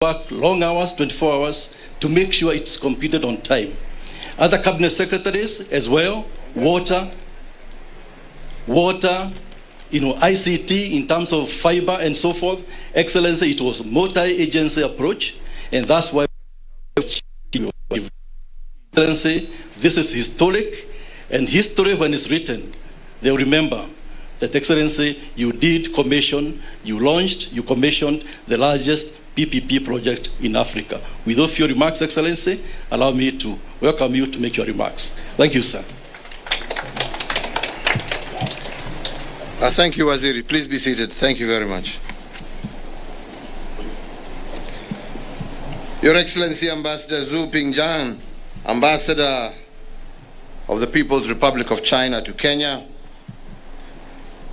work long hours, 24 hours, to make sure it's completed on time. Other cabinet secretaries as well, water, ICT in terms of fiber and so forth. Excellency, it was multi-agency approach, and that's why, Excellency, this is historic, and history when it's written, they'll remember that, Excellency, you did commission, you commissioned the largest PPP project in Africa. With those few remarks, Excellency, allow me to welcome you to make your remarks. Thank you, sir. Thank you, Waziri. Please be seated. Thank you very much. Your Excellency, Ambassador Zhu Pingjian, Ambassador of the People's Republic of China to Kenya,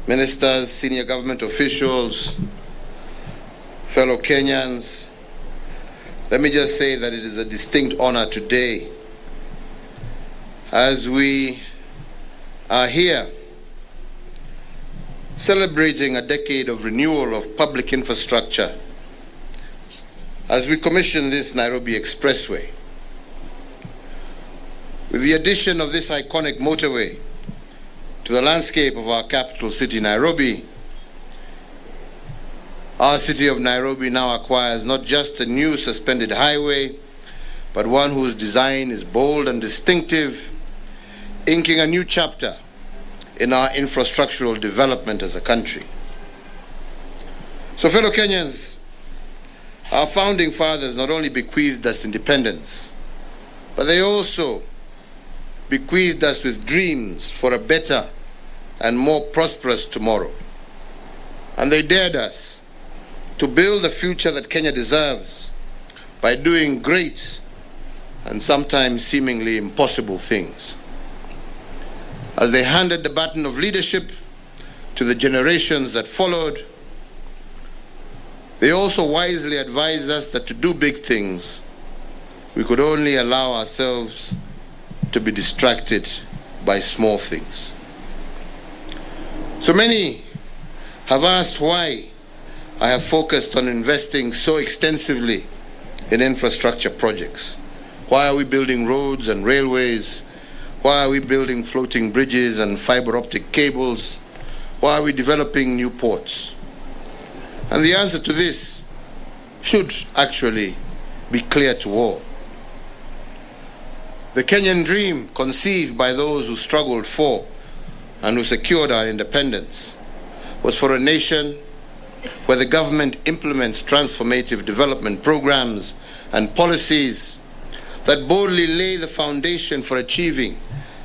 ministers, senior government officials, fellow Kenyans, let me just say that it is a distinct honor today as we are here celebrating a decade of renewal of public infrastructure as we commission this Nairobi Expressway. With the addition of this iconic motorway to the landscape of our capital city, Nairobi, our city of Nairobi now acquires not just a new suspended highway, but one whose design is bold and distinctive, inking a new chapter in our infrastructural development as a country. So, fellow Kenyans, our founding fathers not only bequeathed us independence, but they also bequeathed us with dreams for a better and more prosperous tomorrow. And they dared us to build a future that Kenya deserves by doing great and sometimes seemingly impossible things. As they handed the baton of leadership to the generations that followed, they also wisely advised us that to do big things, we could only allow ourselves to be distracted by small things. So many have asked why I have focused on investing so extensively in infrastructure projects. Why are we building roads and railways? Why are we building floating bridges and fiber optic cables? Why are we developing new ports? And the answer to this should actually be clear to all. The Kenyan dream, conceived by those who struggled for and who secured our independence, was for a nation where the government implements transformative development programs and policies that boldly lay the foundation for achieving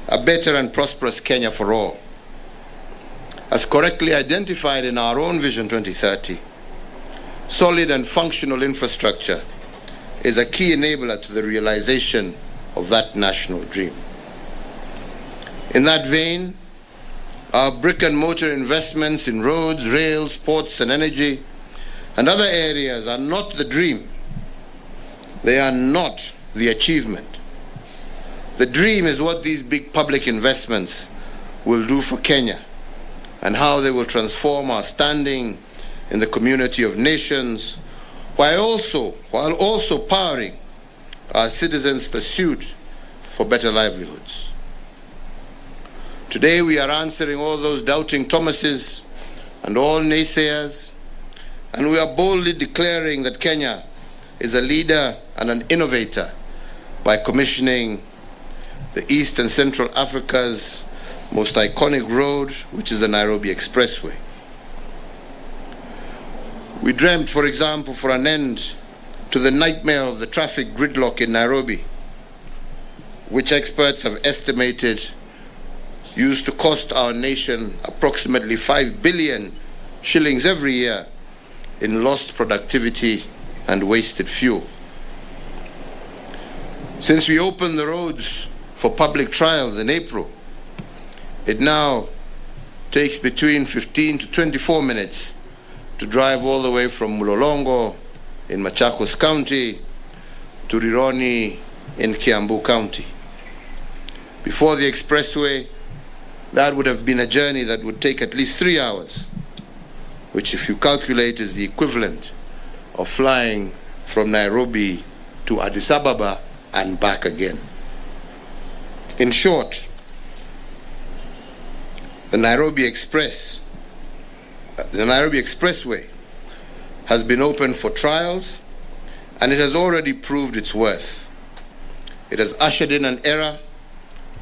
a better and prosperous Kenya for all. As correctly identified in our own Vision 2030, solid and functional infrastructure is a key enabler to the realization of that national dream. In that vein, our brick and mortar investments in roads, rails, ports, and energy, and other areas are not the dream. They are not the achievement. The dream is what these big public investments will do for Kenya and how they will transform our standing in the community of nations, while also powering our citizens' pursuit for better livelihoods. Today we are answering all those doubting Thomases and all naysayers, and we are boldly declaring that Kenya is a leader and an innovator by commissioning the East and Central Africa's most iconic road, which is the Nairobi Expressway. We dreamt, for example, for an end to the nightmare of the traffic gridlock in Nairobi, which experts have estimated used to cost our nation approximately 5 billion shillings every year in lost productivity and wasted fuel. Since we opened the roads for public trials in April, it now takes between 15 to 24 minutes to drive all the way from Mulolongo in Machakos County to Rironi in Kiambu County. Before the expressway, that would have been a journey that would take at least 3 hours, which if you calculate is the equivalent of flying from Nairobi to Addis Ababa and back again. In short, the Nairobi Expressway has been open for trials, and it has already proved its worth. It has ushered in an era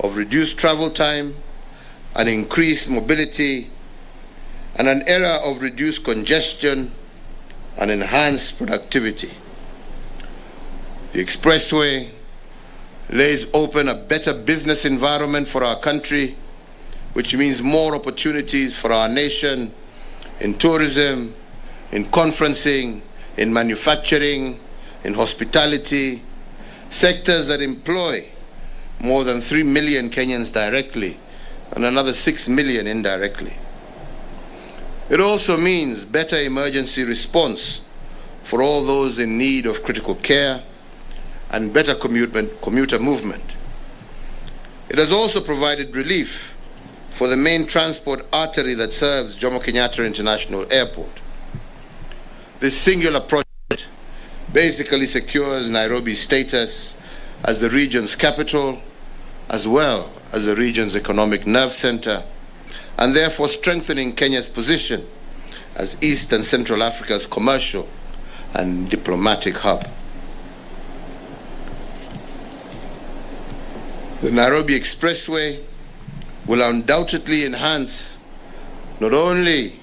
of reduced travel time and increased mobility, and an era of reduced congestion and enhanced productivity. The Expressway lays open a better business environment for our country, which means more opportunities for our nation in tourism, in conferencing, in manufacturing, in hospitality, sectors that employ more than 3 million Kenyans directly and another 6 million indirectly. It also means better emergency response for all those in need of critical care and better commuter movement. It has also provided relief for the main transport artery that serves Jomo Kenyatta International Airport. This singular project basically secures Nairobi's status as the region's capital, as well as the region's economic nerve center, and therefore strengthening Kenya's position as East and Central Africa's commercial and diplomatic hub. The Nairobi Expressway will undoubtedly enhance not only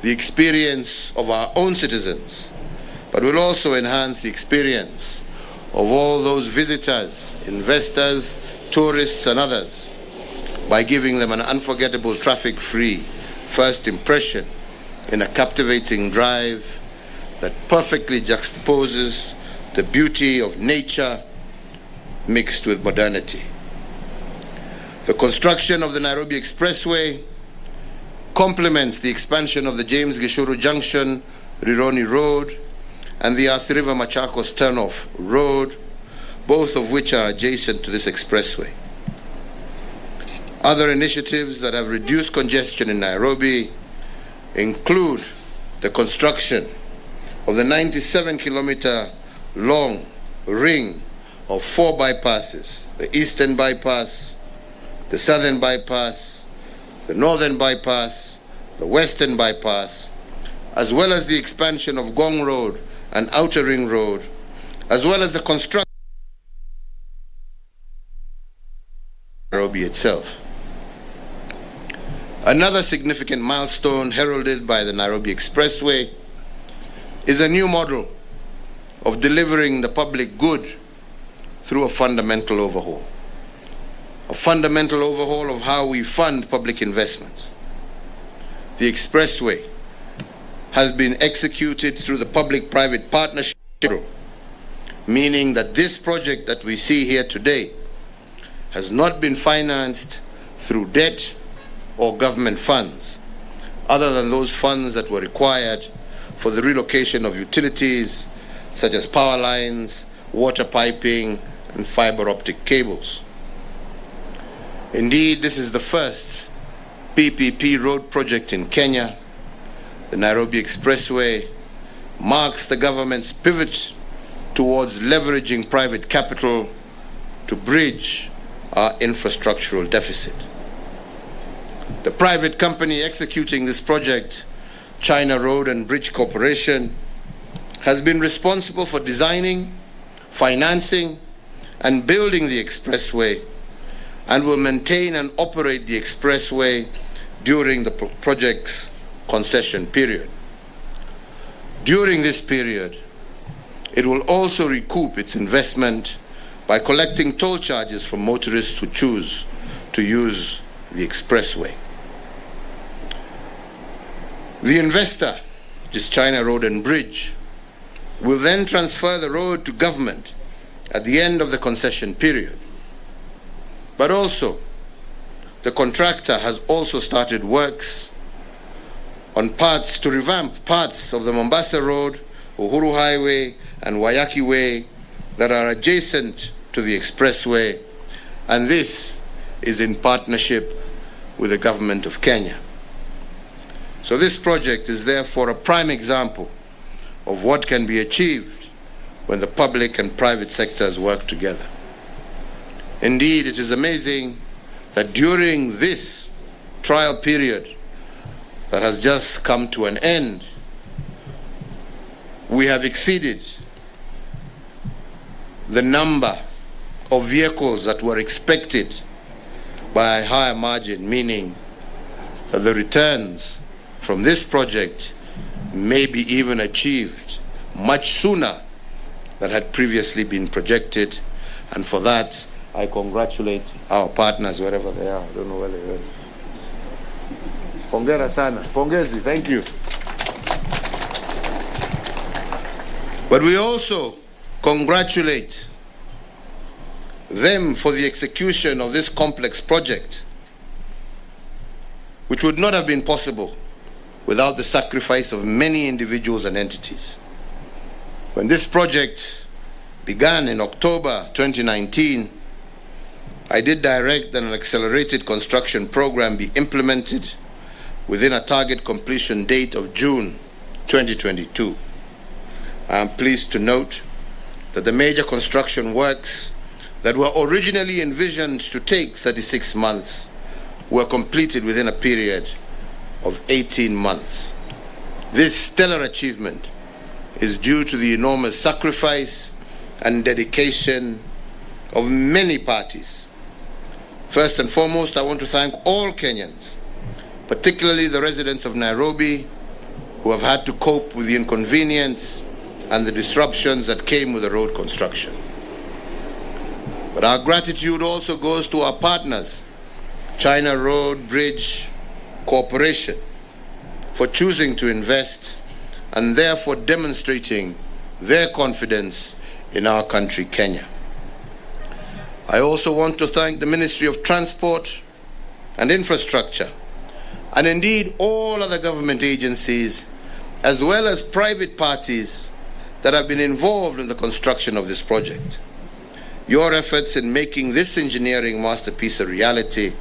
the experience of our own citizens, but will also enhance the experience of all those visitors, investors, tourists, and others by giving them an unforgettable traffic-free first impression in a captivating drive that perfectly juxtaposes the beauty of nature mixed with modernity. The construction of the Nairobi Expressway complements the expansion of the James Gishuru Junction, Rironi Road, and the Athi River Machakos Turnoff Road, both of which are adjacent to this expressway. Other initiatives that have reduced congestion in Nairobi include the construction of the 97-kilometer long ring of 4 bypasses: the Eastern Bypass, the Southern Bypass, the Northern Bypass, the Western Bypass, as well as the expansion of Gong Road and Outer Ring Road, as well as the construction of Nairobi itself. Another significant milestone heralded by the Nairobi Expressway is a new model of delivering the public good through a fundamental overhaul. A fundamental overhaul of how we fund public investments. The Expressway has been executed through the public-private partnership, meaning that this project that we see here today has not been financed through debt or government funds, other than those funds that were required for the relocation of utilities such as power lines, water piping, and fiber optic cables. Indeed, this is the first PPP road project in Kenya. The Nairobi Expressway marks the government's pivot towards leveraging private capital to bridge our infrastructural deficit. The private company executing this project, China Road and Bridge Corporation, has been responsible for designing, financing, and building the expressway, and will maintain and operate the expressway during the project's concession period. During this period, it will also recoup its investment by collecting toll charges from motorists who choose to use the expressway. The investor, which is China Road and Bridge, will then transfer the road to government at the end of the concession period. But also, the contractor has also started works on parts to revamp parts of the Mombasa Road, Uhuru Highway, and Wayaki Way that are adjacent to the expressway, and this is in partnership with the government of Kenya. So this project is therefore a prime example of what can be achieved when the public and private sectors work together. Indeed, it is amazing that during this trial period that has just come to an end, we have exceeded the number of vehicles that were expected by a higher margin, meaning that the returns from this project may be even achieved much sooner than had previously been projected. And for that, I congratulate our partners wherever they are. I don't know where they are. Hongera sana. Pongezi, thank you. But we also congratulate them for the execution of this complex project, which would not have been possible without the sacrifice of many individuals and entities. When this project began in October 2019, I did direct that an accelerated construction program be implemented within a target completion date of June 2022. I am pleased to note that the major construction works that were originally envisioned to take 36 months were completed within a period of 18 months. This stellar achievement is due to the enormous sacrifice and dedication of many parties. First and foremost, I want to thank all Kenyans, particularly the residents of Nairobi, who have had to cope with the inconvenience and the disruptions that came with the road construction. But our gratitude also goes to our partners, China Road Bridge Corporation, for choosing to invest and therefore demonstrating their confidence in our country, Kenya. I also want to thank the Ministry of Transport and Infrastructure, and indeed all other government agencies, as well as private parties that have been involved in the construction of this project. Your efforts in making this engineering masterpiece a reality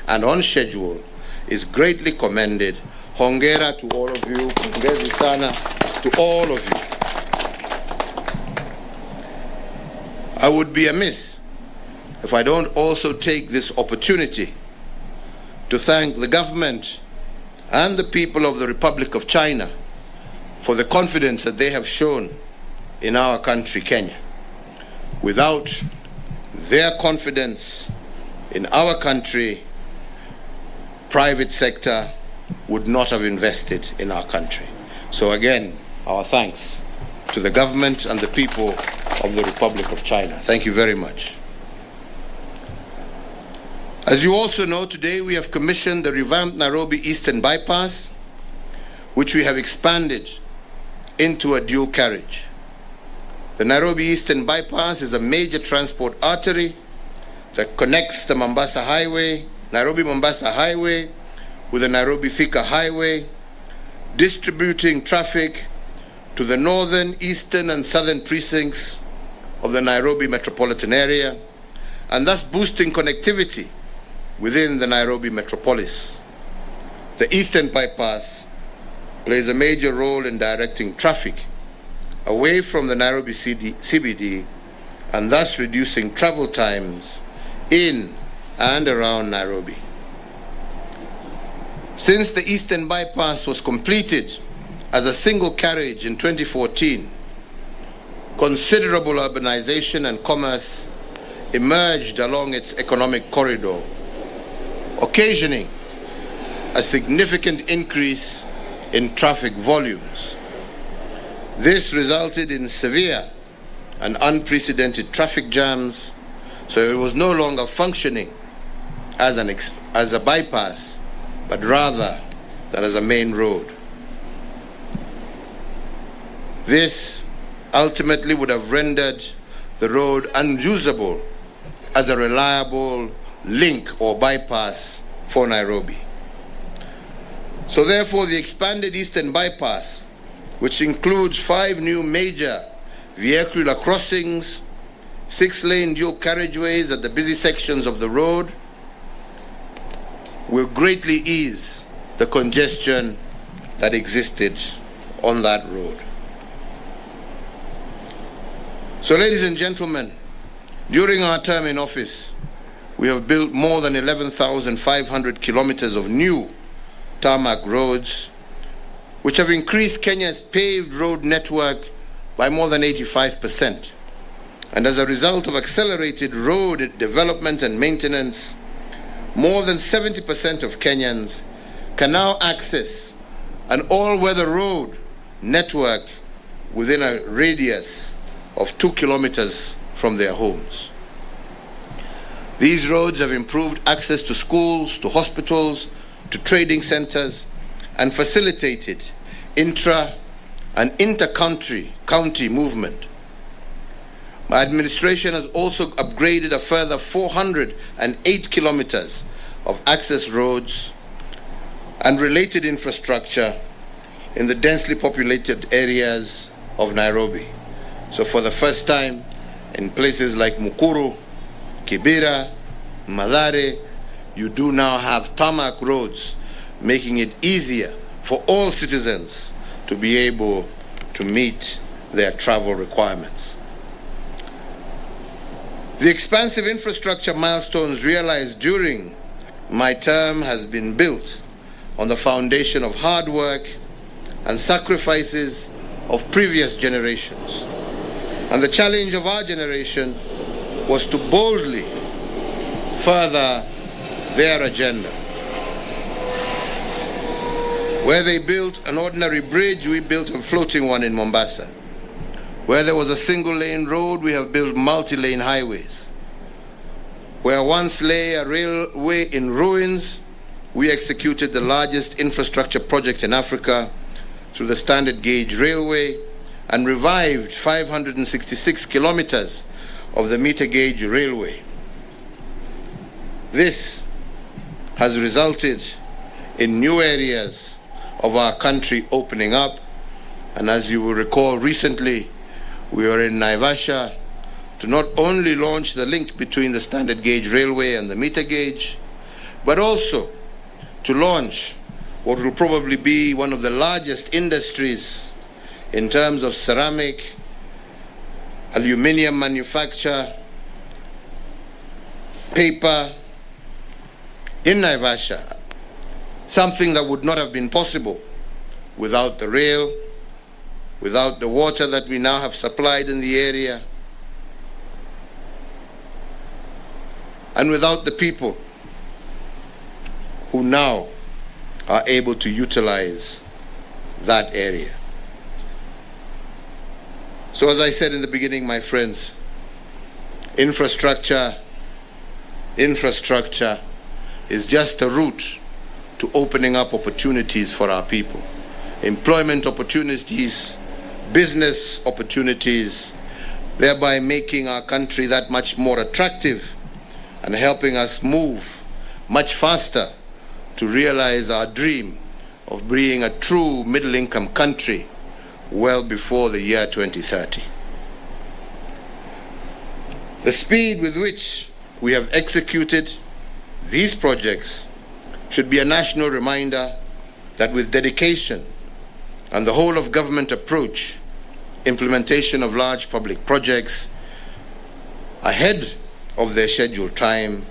and on schedule is greatly commended. Hongera to all of you. Pongezi sana to all of you. I would be amiss if I don't also take this opportunity to thank the government and the people of the Republic of China for the confidence that they have shown in our country, Kenya. Without their confidence in our country, private sector would not have invested in our country. So again, our thanks to the government and the people of the Republic of China. Thank you very much. As you also know, today we have commissioned the revamped Nairobi Eastern Bypass, which we have expanded into a dual carriage. The Nairobi Eastern Bypass is a major transport artery that connects the Mombasa Highway, Nairobi-Mombasa Highway, with the Nairobi-Thika Highway, distributing traffic to the northern, eastern, and southern precincts of the Nairobi metropolitan area, and thus boosting connectivity within the Nairobi metropolis. The Eastern Bypass plays a major role in directing traffic away from the Nairobi CBD and thus reducing travel times in and around Nairobi. Since the Eastern Bypass was completed as a single carriage in 2014, considerable urbanization and commerce emerged along its economic corridor, occasioning a significant increase in traffic volumes. This resulted in severe and unprecedented traffic jams, so it was no longer functioning as a bypass, but rather than as a main road. This ultimately would have rendered the road unusable as a reliable link or bypass for Nairobi. So therefore, the expanded Eastern Bypass, which includes 5 new major vehicular crossings, 6-lane dual carriageways at the busy sections of the road, will greatly ease the congestion that existed on that road. So, ladies and gentlemen, during our term in office, we have built more than 11,500 kilometers of new tarmac roads, which have increased Kenya's paved road network by more than 85%. And as a result of accelerated road development and maintenance, more than 70% of Kenyans can now access an all-weather road network within a radius of 2 kilometers from their homes. These roads have improved access to schools, to hospitals, to trading centers, and facilitated intra- and inter-county movement. My administration has also upgraded a further 408 kilometers of access roads and related infrastructure in the densely populated areas of Nairobi. So for the first time, in places like Mukuru, Kibera, Mathare, you do now have tarmac roads, making it easier for all citizens to be able to meet their travel requirements. The expansive infrastructure milestones realized during my term has been built on the foundation of hard work and sacrifices of previous generations. And the challenge of our generation was to boldly further their agenda. Where they built an ordinary bridge, we built a floating one in Mombasa. Where there was a single-lane road, we have built multi-lane highways. Where once lay a railway in ruins, we executed the largest infrastructure project in Africa through the standard gauge railway and revived 566 kilometers of the meter gauge railway. This has resulted in new areas of our country opening up, and as you will recall, recently we were in Naivasha to not only launch the link between the standard gauge railway and the meter gauge, but also to launch what will probably be one of the largest industries in terms of ceramic, aluminium manufacture, paper in Naivasha, something that would not have been possible without the rail, without the water that we now have supplied in the area, and without the people who now are able to utilize that area. So as I said in the beginning, my friends, infrastructure is just a route to opening up opportunities for our people. Employment opportunities, business opportunities, thereby making our country that much more attractive and helping us move much faster to realize our dream of being a true middle-income country well before the year 2030. The speed with which we have executed these projects should be a national reminder that with dedication and the whole of government approach, implementation of large public projects ahead of their scheduled time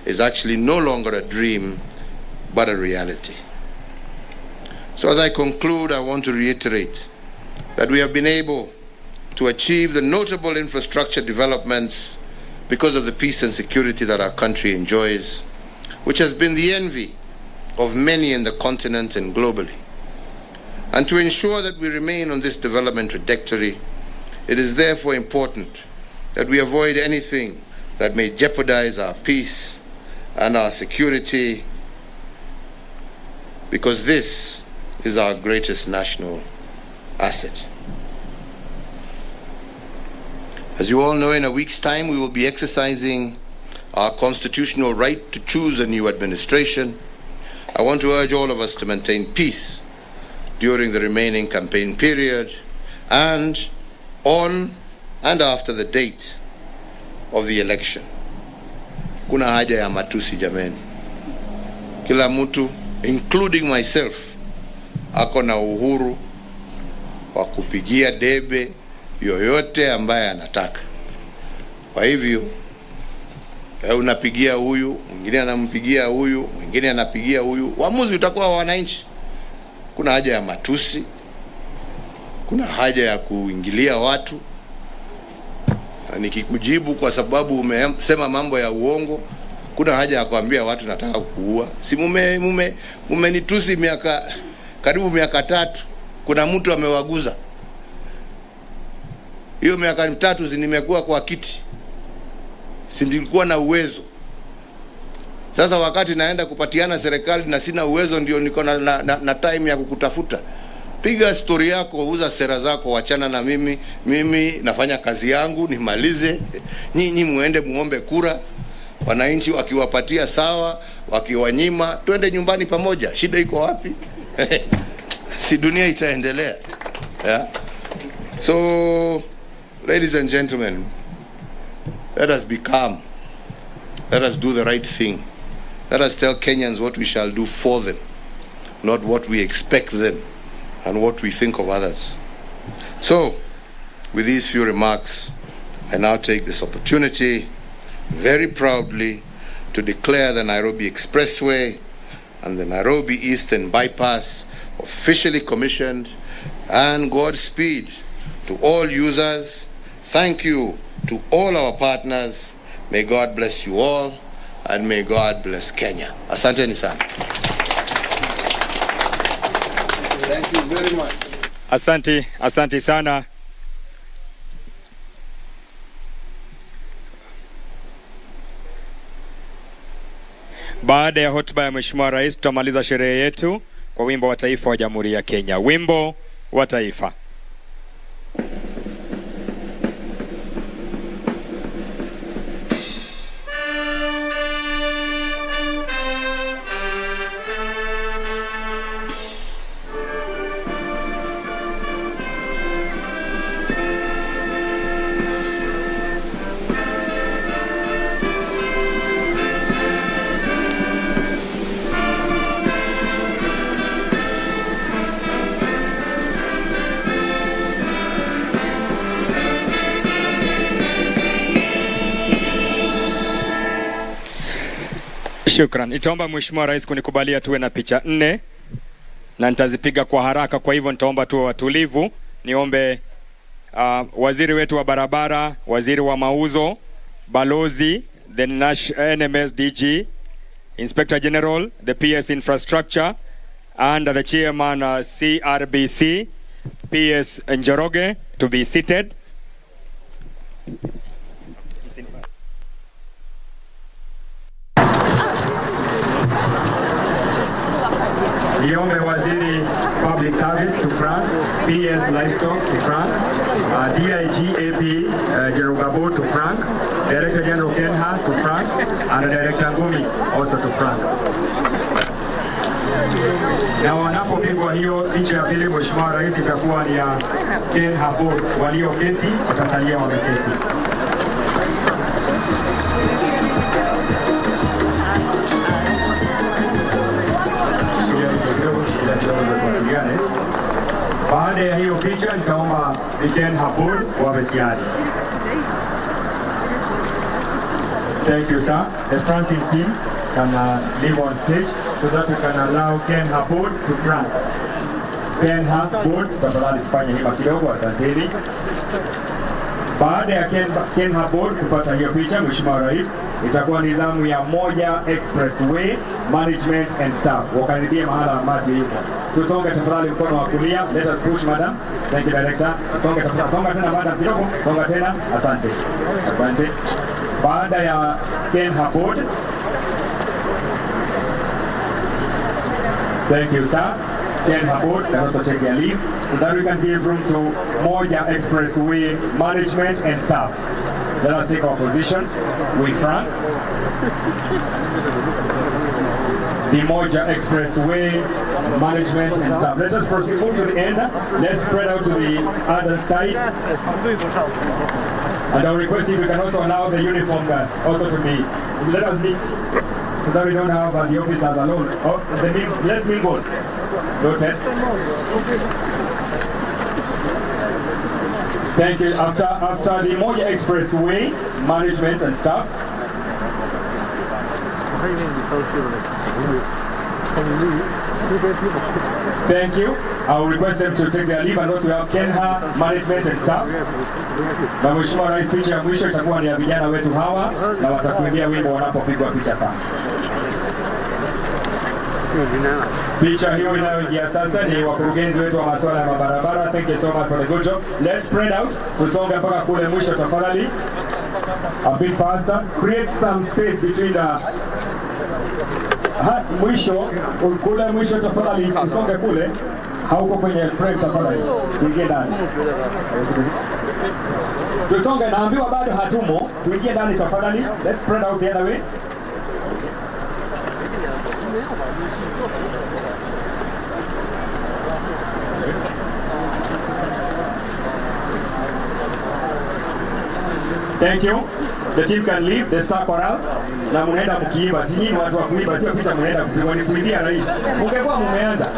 is actually no longer a dream, but a reality. So as I conclude, I want to reiterate that we have been able to achieve the notable infrastructure developments because of the peace and security that our country enjoys, which has been the envy of many in the continent and globally. And to ensure that we remain on this development trajectory, it is therefore important that we avoid anything that may jeopardize our peace and our security, because this is our greatest national asset. As you all know, in a week's time, we will be exercising our constitutional right to choose a new administration. I want to urge all of us to maintain peace during the remaining campaign period and on and after the date of the election. Kuna haja ya matusi jameni. Kila mtu, including myself, ako na uhuru wa kupigia debe yoyote ambaye anataka. Kwa hivyo unapigia huyu, mwingine anampigia huyu, mwingine anapigia huyu, uamuzi utakuwa wa wananchi. Kuna haja ya matusi, kuna haja ya kuingilia watu. Na nikikujibu kwa sababu umesema mambo ya uongo, kuna haja ya kuambia watu nataka kuua. Si mumenitusi karibu miaka 3. Kuna mtu amewaguza. Hiyo miaka 3 nimekuwa kwa kiti. Si nilikuwa na uwezo. Sasa wakati naenda kupatiana serikali na sina uwezo, ndio niko na time ya kukutafuta. Piga story yako, uza sera zako, wachana na mimi. Mimi nafanya kazi yangu, nimalize. Nyinyi muende muombe kura. Wananchi wakiwapatia sawa, wakiwanyima twende nyumbani pamoja. Shida iko wapi? Si dunia itaendelea. Yeah? So, ladies and gentlemen, let us be calm. Let us do the right thing. Let us tell Kenyans what we shall do for them, not what we expect them and what we think of others. So, with these few remarks, I now take this opportunity very proudly to declare the Nairobi Expressway and the Nairobi Eastern Bypass officially commissioned, and Godspeed to all users. Thank you to all our partners. May God bless you all, and may God bless Kenya. Asanteni sana. Thank you very much. Asante sana. Baada ya hotuba ya Mheshimiwa Rais, tutamaliza sherehe yetu kwa wimbo wa taifa wa Jamhuri ya Kenya. Wimbo wa taifa. Shukran. Nitaomba Mheshimiwa Rais kunikubalia tuwe na picha 4 na nitazipiga kwa haraka, kwa hivyo nitaomba tuwe watulivu. Niombe waziri wetu wa barabara, waziri wa mauzo, balozi, the NMS DG, Inspector General, the PS Infrastructure, and the Chairman CRBC, PS Njoroge, to be seated. Niombe waziri Public Service to front, PS Livestock to front, DIG AP Jerugabo to front, Director General Kenha to front, and Director Ngumi also to front. Na wanapopigwa hiyo picha ya pili, Mheshimiwa Rais, itakuwa ni ya Kenha Board. Walioketi watasalia wameketi. Baada ya hiyo picha nitaomba Kenha Board wawe tayari. Thank you, sir. The fronting team can leave on stage so that we can allow Kenha Board to front. Kenha Board, tafadhali tufanye hima kidogo, asanteni. Baada ya Kenha Board kupata hiyo picha, Mheshimiwa Rais, itakuwa nizamu ya Moja Expressway Management and Staff. Wakaribie mahala ambapo yuko. Tusonge tafadhali mkono wa kulia. Let us push, madam. Thank you, director. Songa tafadhali. Songa tena madam kidogo. Songa tena. Asante. Asante. Baada ya Kenha Board. Thank you, sir. Kenha Board can also take their leave so that we can give room to Moja Expressway Management and Staff. Let us take our position. We front. The Moja Expressway Management and Staff. Let us proceed to the end. Let's spread out to the other side. And I'll request if we can also allow the uniform also to be. Let us mix so that we don't have the officers alone. Oh, let's mingle. Noted. Thank you. After the Moja Expressway management and staff. Thank you. I will request them to take their leave, and also we have Kenha management and staff. Na Mheshimiwa Rais, picha ya mwisho itakuwa ni ya vijana wetu hawa na watakuimbia wimbo wanapopigwa picha sana. Picha hiyo inayoingia sasa ni wakurugenzi wetu wa masuala ya mabarabara. Thank you so much for the good job. Let's spread out. Tusonge mpaka kule mwisho tafadhali. A bit faster. Create some space between the mwisho, kule mwisho tafadhali, tusonge kule. Hauko kwenye frame tafadhali. Tuingie ndani. Tusonge, naambiwa bado hatumo. Tuingie ndani tafadhali. Let's spread out the other way. Thank you. The team can leave. The star chorale. Na mnaenda mkiimba. Si nyinyi watu wa kuimba, sio picha mnaenda kupigwa, ni kuimbia rais. Ungekuwa mmeanza.